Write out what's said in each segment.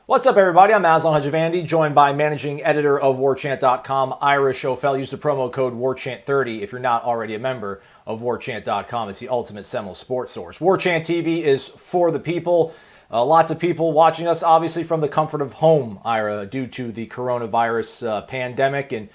What's up, everybody? I'm Aslan Hajavandi, joined by managing editor of Warchant.com, Ira Schoffel. Use the promo code Warchant30 if you're not already a member of Warchant.com. It's the ultimate Seminole sports source. Warchant TV is for the people. Lots of people watching us, obviously, from the comfort of home, Ira, due to the coronavirus pandemic, and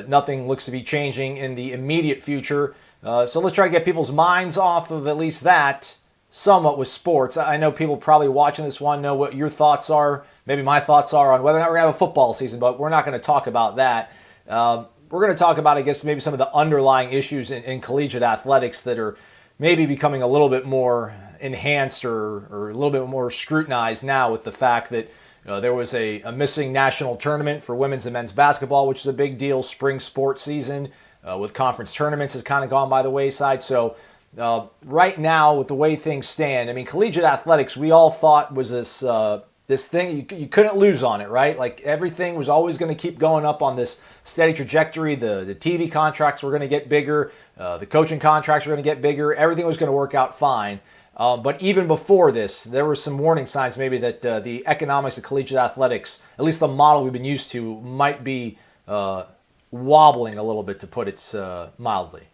nothing looks to be changing in the immediate future. So let's try to get people's minds off of at least that somewhat with sports. I know people probably watching this want to know what your thoughts are. Maybe my thoughts are on whether or not we're going to have a football season, but we're not going to talk about that. We're going to talk about, I guess, maybe some of the underlying issues in collegiate athletics that are maybe becoming a little bit more enhanced or a little bit more scrutinized now with the fact that there was a missing national tournament for women's and men's basketball, which is a big deal. Spring sports season with conference tournaments has kind of gone by the wayside. So right now, with the way things stand, I mean, collegiate athletics, we all thought was this thing you couldn't lose on it, right? Like everything was always going to keep going up on this steady trajectory. The TV contracts were going to get bigger, the coaching contracts were going to get bigger. Everything was going to work out fine. But even before this, there were some warning signs maybe that the economics of collegiate athletics, at least the model we've been used to, might be wobbling a little bit, to put it mildly.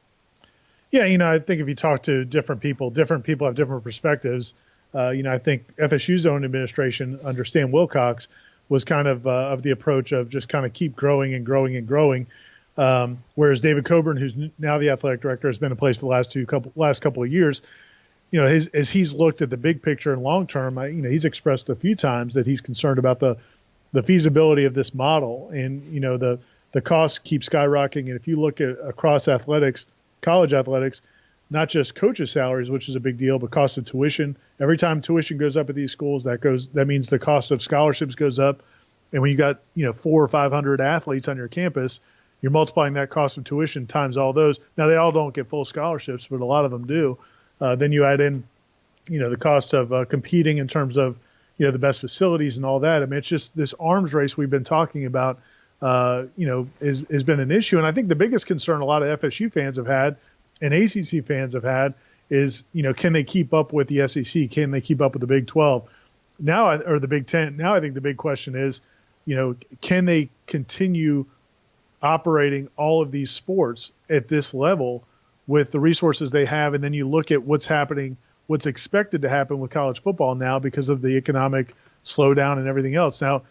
Yeah, I think if you talk to different people have different perspectives. I think FSU's own administration under Stan Wilcox was kind of the approach of just kind of keep growing and growing and growing. Whereas David Coburn, who's now the athletic director, has been in place for the last couple of years. As he's looked at the big picture and long term, he's expressed a few times that he's concerned about the feasibility of this model, and the costs keep skyrocketing. And if you look at across athletics, college athletics, not just coaches' salaries, which is a big deal, but cost of tuition. Every time tuition goes up at these schools, that means the cost of scholarships goes up. And when you got 400 or 500 athletes on your campus, you're multiplying that cost of tuition times all those. Now they all don't get full scholarships, but a lot of them do. Then you add in, the cost of competing in terms of the best facilities and all that. I mean, it's just this arms race we've been talking about. Has been an issue, and I think the biggest concern a lot of FSU fans have had and ACC fans have had is, can they keep up with the SEC? Can they keep up with the Big 12 now, or the Big 10? Now, I think the big question is, can they continue operating all of these sports at this level with the resources they have? And then you look at what's happening, what's expected to happen with college football now because of the economic slowdown and everything else. Now,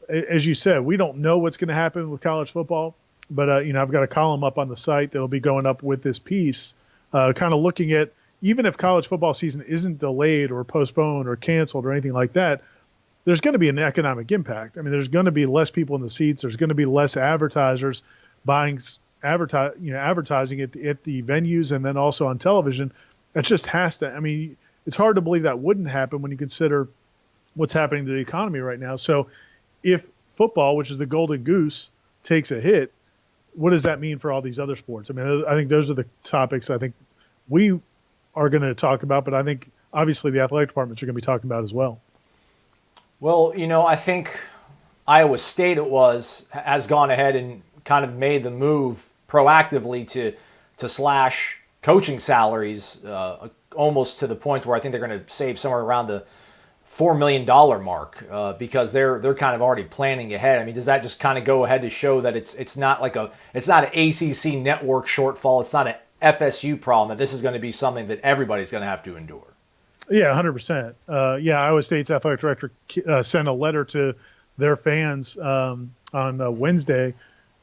as you said, we don't know what's going to happen with college football. But, I've got a column up on the site that'll be going up with this piece, kind of looking at even if college football season isn't delayed or postponed or canceled or anything like that, there's going to be an economic impact. I mean, there's going to be less people in the seats. There's going to be less advertisers buying, advertising at the venues and then also on television. That just has to. I mean, it's hard to believe that wouldn't happen when you consider what's happening to the economy right now. So if football, which is the golden goose, takes a hit, what does that mean for all these other sports? I mean, I think those are the topics I think we are going to talk about, but I think obviously the athletic departments are going to be talking about as well. Well, I think Iowa State has gone ahead and kind of made the move proactively to slash coaching salaries almost to the point where I think they're going to save somewhere around the $4 million mark because they're kind of already planning ahead. I mean, does that just kind of go ahead to show that it's not an ACC network shortfall, it's not an FSU problem, that this is going to be something that everybody's going to have to endure? Yeah, 100%. Iowa State's athletic director sent a letter to their fans on Wednesday,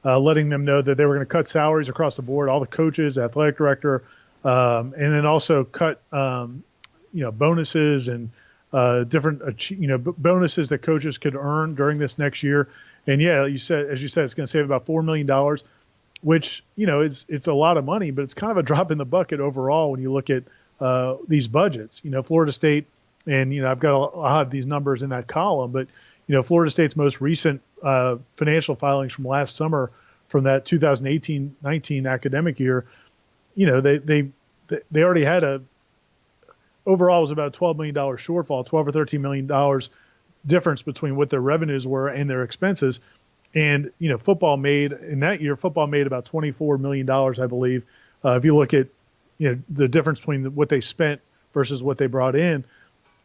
letting them know that they were going to cut salaries across the board, all the coaches, athletic director, and then also cut bonuses and different bonuses that coaches could earn during this next year. And as you said, it's going to save about $4 million, which it's a lot of money, but it's kind of a drop in the bucket overall when you look at these budgets. Florida State, and I'll have these numbers in that column, but Florida State's most recent financial filings from last summer, from that 2018-19 academic year, they already had overall, it was about a $12 million shortfall, $12 or $13 million difference between what their revenues were and their expenses. And, football made about $24 million, I believe. If you look at, the difference between what they spent versus what they brought in.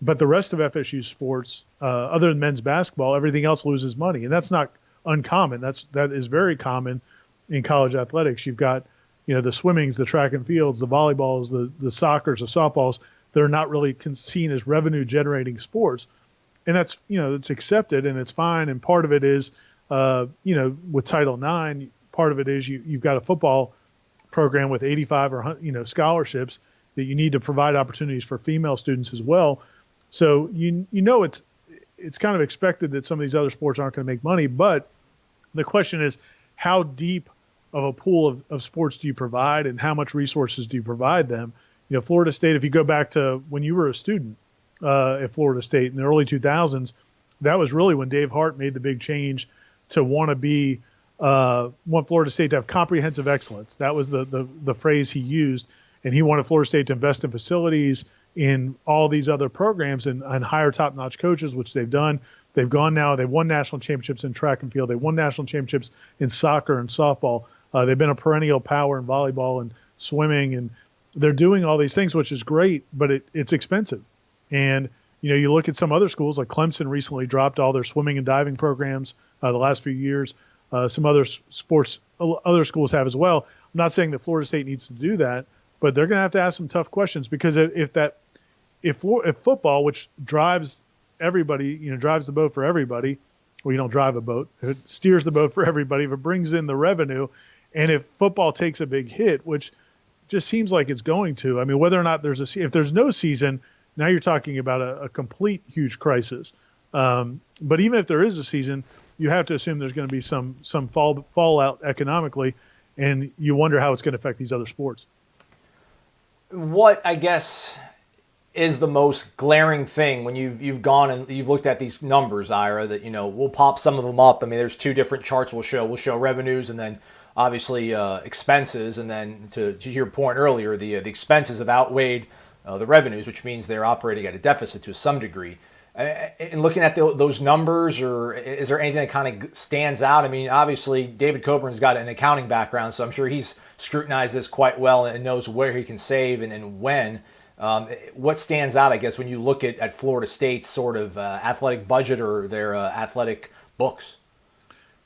but the rest of FSU sports, other than men's basketball, everything else loses money, and that's not uncommon. That is very common in college athletics. You've got, the swimmings, the track and fields, the volleyballs, the soccers, the softballs. They're not really seen as revenue generating sports, and that's it's accepted and it's fine. And part of it is, with Title IX, part of it is you've got a football program with 85 or scholarships that you need to provide opportunities for female students as well. So it's kind of expected that some of these other sports aren't going to make money, but the question is, how deep of a pool of sports do you provide, and how much resources do you provide them? Florida State, if you go back to when you were a student at Florida State in the early 2000s, that was really when Dave Hart made the big change to want Florida State to have comprehensive excellence. That was the phrase he used, and he wanted Florida State to invest in facilities, in all these other programs, and hire top-notch coaches, which they've done. They've gone now. They've won national championships in track and field. They won national championships in soccer and softball. They've been a perennial power in volleyball and swimming, and they're doing all these things, which is great, but it's expensive. And, you look at some other schools, like Clemson recently dropped all their swimming and diving programs the last few years. Some other other schools have as well. I'm not saying that Florida State needs to do that, but they're going to have to ask some tough questions, because if football, which drives everybody, drives the boat for everybody, well, you don't drive a boat, it steers the boat for everybody, if it brings in the revenue, and if football takes a big hit, which just seems like it's going to, I mean, whether or not if there's no season, now you're talking about a complete huge crisis. But even if there is a season, you have to assume there's going to be some fallout economically, and you wonder how it's going to affect these other sports. What, I guess, is the most glaring thing when you've gone and you've looked at these numbers, Ira, that, we'll pop some of them up. I mean, there's two different charts we'll show revenues, and then obviously expenses. And then to your point earlier, the expenses have outweighed the revenues, which means they're operating at a deficit to some degree. And looking at those numbers, or is there anything that kind of stands out? I mean, obviously, David Coburn's got an accounting background, so I'm sure he's scrutinized this quite well and knows where he can save and when. What stands out, I guess, when you look at Florida State's sort of athletic budget or their athletic books?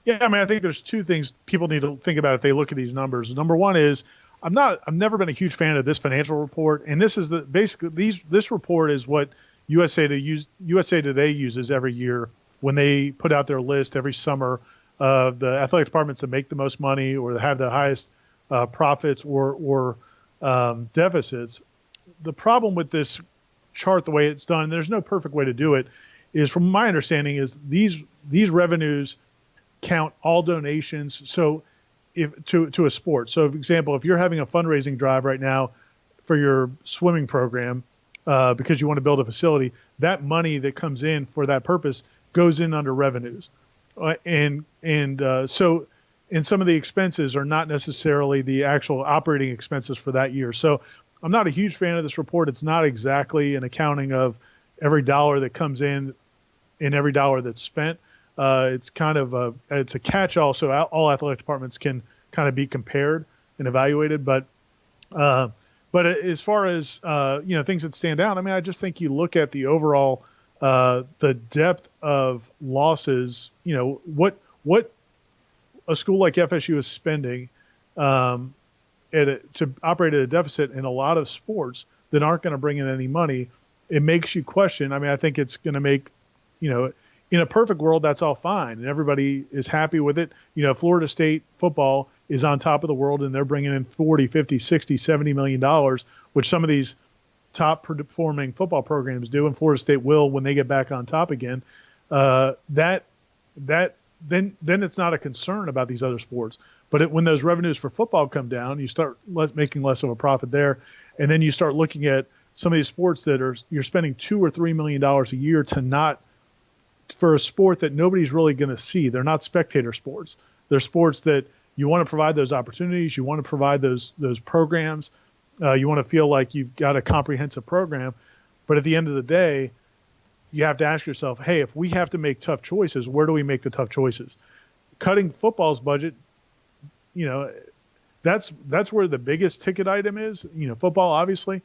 Yeah, I mean, I think there's two things people need to think about if they look at these numbers. Number one is, I've never been a huge fan of this financial report, and this is this report is what USA Today uses every year when they put out their list every summer of the athletic departments that make the most money or that have the highest profits or deficits. The problem with this chart, the way it's done, and there's no perfect way to do it, is, from my understanding, is these revenues count all donations. So if to a sport. So, for example, if you're having a fundraising drive right now for your swimming program because you want to build a facility, that money that comes in for that purpose goes in under revenues, so some of the expenses are not necessarily the actual operating expenses for that year. So I'm not a huge fan of this report. It's not exactly an accounting of every dollar that comes in and every dollar that's spent. It's kind of it's a catch-all, so all athletic departments can kind of be compared and evaluated. But as far as things that stand out, I mean, I just think you look at the overall the depth of losses. What a school like FSU is spending to operate at a deficit in a lot of sports that aren't going to bring in any money. It makes you question. I mean, I think it's going to make in a perfect world, that's all fine, and everybody is happy with it. Florida State football is on top of the world, and they're bringing in 40, 50, 60, 70 million dollars, which some of these top performing football programs do, and Florida State will when they get back on top again. Then it's not a concern about these other sports. But when those revenues for football come down, you start making less of a profit there, and then you start looking at some of these sports that you're spending $2 or $3 million a year for a sport that nobody's really going to see. They're not spectator sports. They're sports that you want to provide those opportunities. You want to provide those programs. You want to feel like you've got a comprehensive program. But at the end of the day, you have to ask yourself, hey, if we have to make tough choices, where do we make the tough choices? Cutting football's budget, that's where the biggest ticket item is. Football, obviously.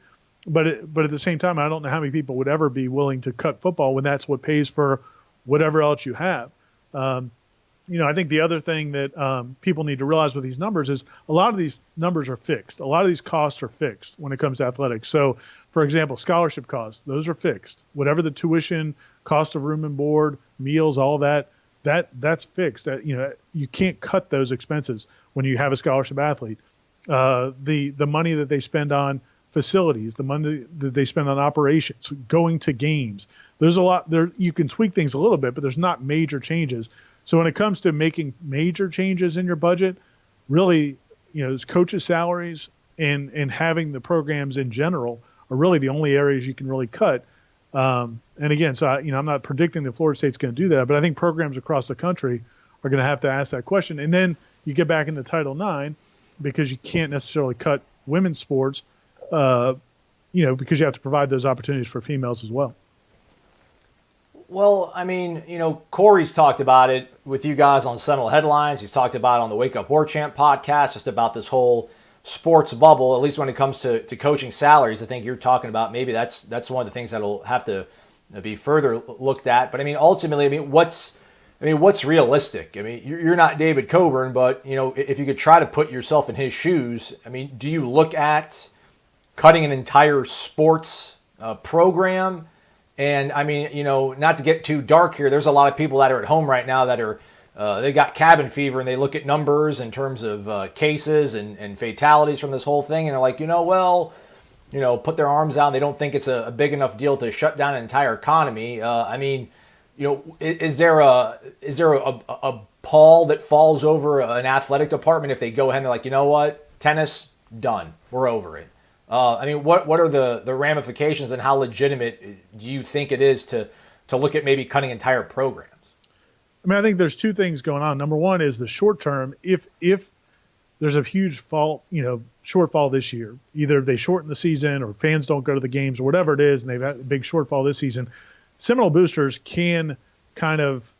but at the same time, I don't know how many people would ever be willing to cut football when that's what pays for whatever else you have. Um, I think the other thing that people need to realize with these numbers is a lot of these numbers are fixed. A lot of these costs are fixed when it comes to athletics. So, for example, scholarship costs, those are fixed. Whatever the tuition, cost of room and board, meals, all that's fixed. You can't cut those expenses when you have a scholarship athlete. The money that they spend on facilities, the money that they spend on operations, going to games. There's a lot there. You can tweak things a little bit, but there's not major changes. So when it comes to making major changes in your budget, really, it's coaches' salaries and having the programs in general are really the only areas you can really cut. And again, so I'm not predicting that Florida State's going to do that, but I think programs across the country are going to have to ask that question. And then you get back into Title IX because you can't necessarily cut women's sports, because you have to provide those opportunities for females as well. Well, Corey's talked about it with you guys on Seminole Headlines. He's talked about it on the Wake Up Warchant podcast, just about this whole sports bubble, at least when it comes to coaching salaries. I think you're talking about maybe that's one of the things that'll have to be further looked at. But ultimately, what's realistic? You're not David Coburn, but if you could try to put yourself in his shoes, do you look at cutting an entire sports program? And not to get too dark here, there's a lot of people that are at home right now that are they got cabin fever, and they look at numbers in terms of cases and fatalities from this whole thing, and they're like, put their arms out. They don't think it's a big enough deal to shut down an entire economy. Is there a pall that falls over an athletic department if they go ahead and they're like, what, tennis done, we're over it? What are the ramifications, and how legitimate do you think it is to look at maybe cutting entire programs? I think there's two things going on. Number one is the short term. If there's a huge shortfall this year, either they shorten the season or fans don't go to the games or whatever it is, and they've had a big shortfall this season, Seminole boosters can kind of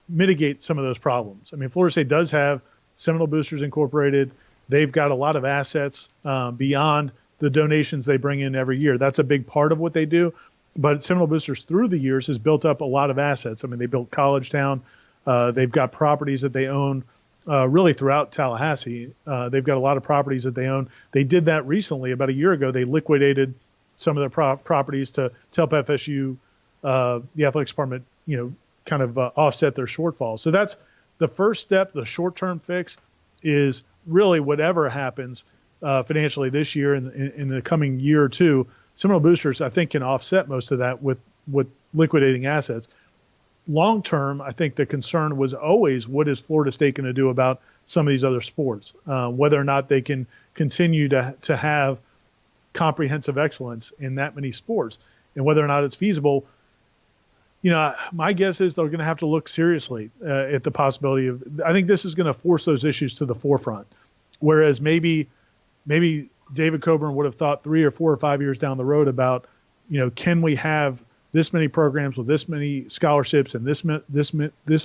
mitigate some of those problems. Florida State does have Seminole Boosters Incorporated. They've got a lot of assets beyond the donations they bring in every year. That's a big part of what they do. But Seminole Boosters through the years has built up a lot of assets. They built College Town. They've got properties that they own really throughout Tallahassee. They've got a lot of properties that they own. They did that recently. About a year ago, they liquidated some of their properties to help FSU, the athletics department, kind of offset their shortfall. So that's the first step. The short-term fix is really whatever happens financially this year and in the coming year or two. Seminole Boosters, I think, can offset most of that with liquidating assets. Long term, I think the concern was always, what is Florida State going to do about some of these other sports? Whether or not they can continue to have comprehensive excellence in that many sports, and whether or not it's feasible. My guess is they're going to have to look seriously at the possibility of. I think this is going to force those issues to the forefront, whereas maybe David Coburn would have thought 3 or 4 or 5 years down the road about, can we have this many programs with this many scholarships and this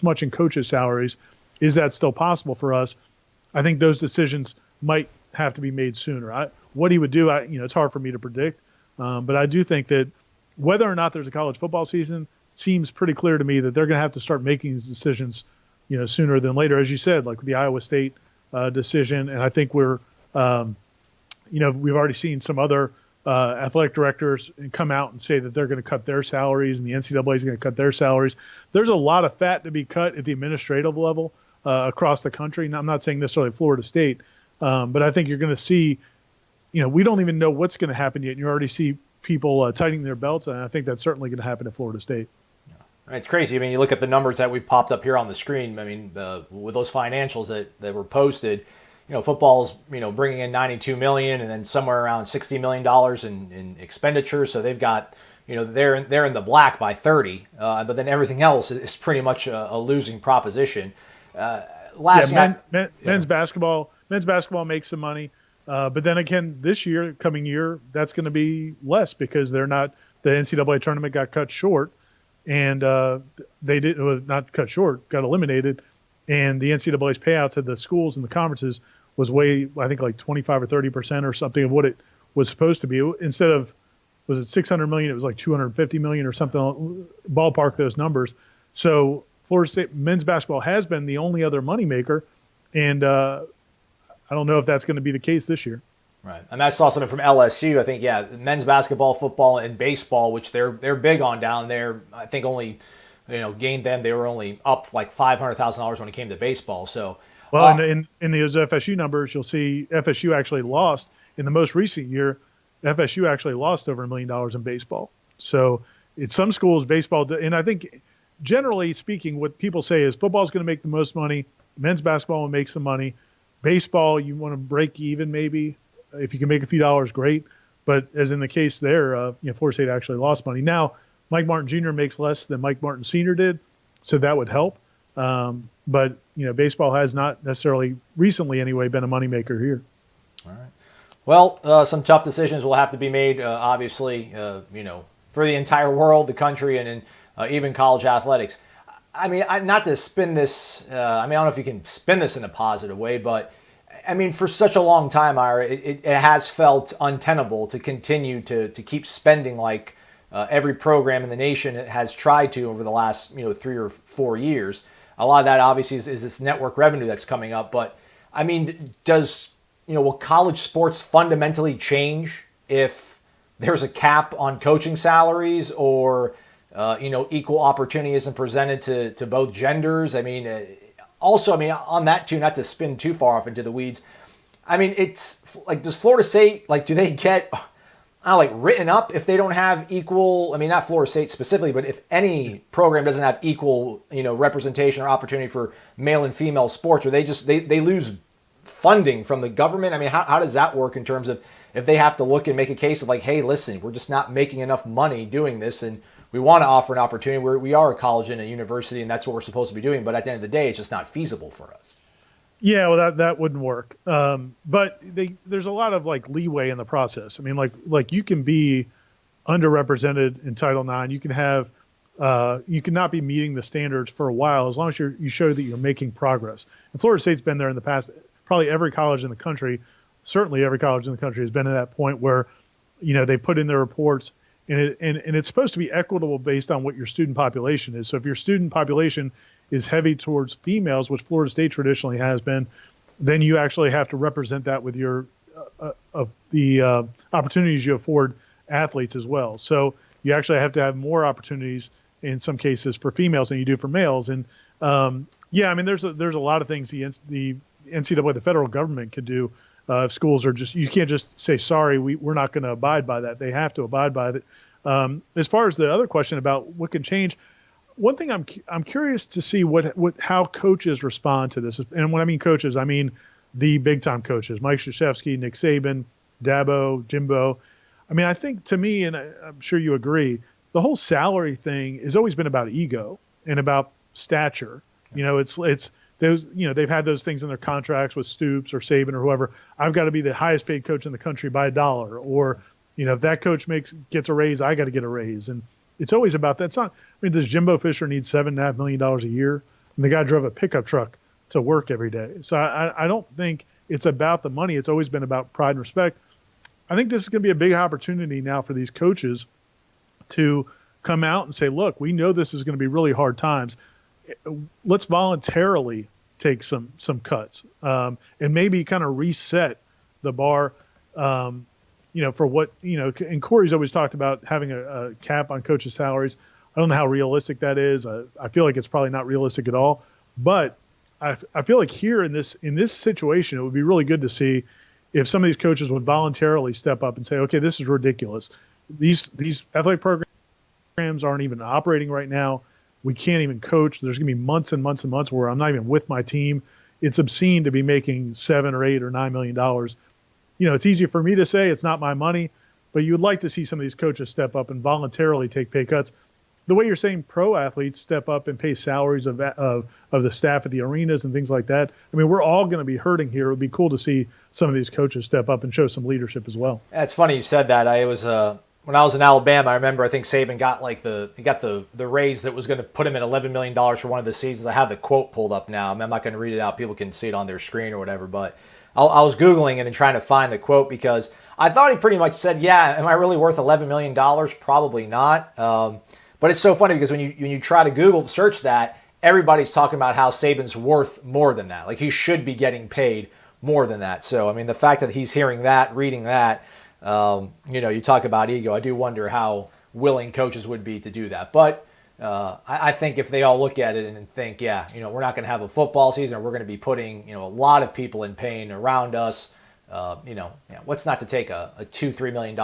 much in coaches' salaries? Is that still possible for us? I think those decisions might have to be made sooner. What he would do, it's hard for me to predict, but I do think that whether or not there's a college football season, seems pretty clear to me that they're going to have to start making these decisions, sooner than later, as you said, like the Iowa State decision. And I think we've already seen some other athletic directors come out and say that they're going to cut their salaries, and the NCAA is going to cut their salaries. There's a lot of fat to be cut at the administrative level across the country. And I'm not saying necessarily Florida State, but I think you're going to see, we don't even know what's going to happen yet. And you already see people tightening their belts, and I think that's certainly going to happen at Florida State. It's crazy. You look at the numbers that we popped up here on the screen. With those financials that were posted, football's bringing in $92 million, and then somewhere around $60 million in expenditures. So they've got they're in the black by 30, but then everything else is pretty much a losing proposition. Men's basketball makes some money, but then again, this year, coming year, that's going to be less because they're not. The NCAA tournament got cut short. And they not cut short, got eliminated. And the NCAA's payout to the schools and the conferences was I think like 25 or 30% or something of what was supposed to be. Instead of, was it 600 million? It was like 250 million or something, ballpark those numbers. So Florida State men's basketball has been the only other moneymaker. And I don't know if that's going to be the case this year. Right. And I saw something from LSU. I think, yeah, men's basketball, football, and baseball, which they're big on down there. I think only, gained them. They were only up like $500,000 when it came to baseball. So, well, in those FSU numbers, you'll see FSU actually lost in the most recent year. FSU actually lost over $1 million in baseball. So it's some schools baseball, and I think generally speaking, what people say is football is going to make the most money. Men's basketball will make some money. Baseball, you want to break even maybe. If you can make a few dollars, great. But as in the case there, Florida State actually lost money. Now, Mike Martin Jr. makes less than Mike Martin Sr. did, so that would help. But baseball has not necessarily recently anyway been a moneymaker here. All right. Well, some tough decisions will have to be made, obviously, for the entire world, the country, and even college athletics. I mean, not to spin this. I don't know if you can spin this in a positive way, but I mean, for such a long time, Ira, it has felt untenable to continue to keep spending like every program in the nation has tried to over the last 3 or 4 years. A lot of that obviously is this network revenue that's coming up. But I mean, will college sports fundamentally change if there's a cap on coaching salaries or equal opportunity isn't presented to both genders? I mean. Also, on that too, not to spin too far off into the weeds, it's like, does Florida State, do they get, written up if they don't have equal, not Florida State specifically, but if any program doesn't have equal, representation or opportunity for male and female sports, or they lose funding from the government? How does that work in terms of if they have to look and make a case of like, hey, listen, we're just not making enough money doing this, and we want to offer an opportunity where we are a college and a university, and that's what we're supposed to be doing. But at the end of the day, it's just not feasible for us. Yeah, well, that wouldn't work. But there's a lot of leeway in the process. You can be underrepresented in Title IX. You can have you cannot be meeting the standards for a while as long as you show that you're making progress. And Florida State's been there in the past. Probably every college in the country, certainly every college in the country, has been at that point where they put in their reports. And it's supposed to be equitable based on what your student population is. So if your student population is heavy towards females, which Florida State traditionally has been, then you actually have to represent that with your the opportunities you afford athletes as well. So you actually have to have more opportunities in some cases for females than you do for males. And there's a lot of things the NCAA, the federal government, could do. If schools are you can't just say, sorry, we're not going to abide by that. They have to abide by it. As far as the other question about what can change, one thing I'm curious to see how coaches respond to this. And when I mean coaches, I mean the big time coaches, Mike Krzyzewski, Nick Saban, Dabo, Jimbo. I think, to me, and I'm sure you agree, the whole salary thing has always been about ego and about stature. It's those, they've had those things in their contracts with Stoops or Saban or whoever. I've got to be the highest paid coach in the country by $1, or if that coach gets a raise, I got to get a raise. And it's always about that. It's not. Does Jimbo Fisher need $7.5 million a year? And the guy drove a pickup truck to work every day. So I don't think it's about the money. It's always been about pride and respect. I think this is going to be a big opportunity now for these coaches to come out and say, look, we know this is going to be really hard times. Let's voluntarily take some cuts and maybe kind of reset the bar, for what, and Corey's always talked about having a cap on coaches' salaries. I don't know how realistic that is. I feel like it's probably not realistic at all, but I feel like here in this situation, it would be really good to see if some of these coaches would voluntarily step up and say, okay, this is ridiculous. These athletic programs aren't even operating right now. We can't even coach. There's going to be months and months and months where I'm not even with my team. It's obscene to be making $7 or $8 or $9 million. It's easy for me to say it's not my money, but you would like to see some of these coaches step up and voluntarily take pay cuts. The way you're saying pro athletes step up and pay salaries of the staff at the arenas and things like that. We're all going to be hurting here. It would be cool to see some of these coaches step up and show some leadership as well. Yeah, it's funny you said that. When I was in Alabama, I remember I think Saban got the raise that was going to put him at $11 million for one of the seasons. I have the quote pulled up now. I'm not going to read it out. People can see it on their screen or whatever. But I was Googling it and trying to find the quote because I thought he pretty much said, yeah, am I really worth $11 million? Probably not. But it's so funny because when you try to Google search that, everybody's talking about how Saban's worth more than that. Like he should be getting paid more than that. So, I mean, the fact that he's hearing that, reading that, you talk about ego. I do wonder how willing coaches would be to do that. But I think if they all look at it and think, yeah, we're not going to have a football season, or we're going to be putting, a lot of people in pain around us, what's not to take a $2-3 million,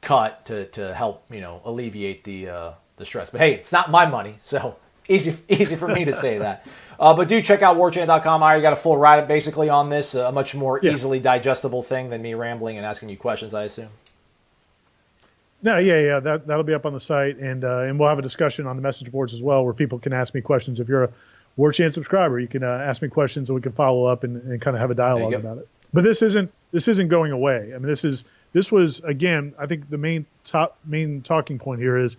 cut to help, alleviate the stress. But hey, it's not my money, so easy for me to say that. But do check out warchant.com. I already got a full write-up basically on this, a much more easily digestible thing than me rambling and asking you questions, I assume. No, yeah, that'll be up on the site, and we'll have a discussion on the message boards as well, where people can ask me questions. If you're a Warchant subscriber, you can ask me questions, and we can follow up and kind of have a dialogue about it. But this isn't going away. I mean, this was again, I think the main talking point here is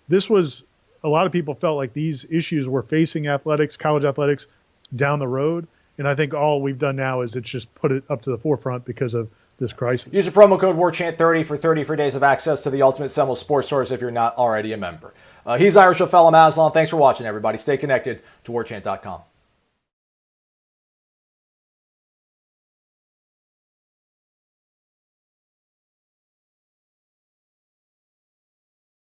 this was a lot of people felt like these issues were facing athletics, college athletics, down the road, and I think all we've done now is it's just put it up to the forefront because of this crisis. Use the promo code WARCHANT30 for 30 free days of access to the Ultimate Seminole Sports Source if you're not already a member. He's Ira Schoffel. I'm Aslan. Thanks for watching, everybody. Stay connected to warchant.com.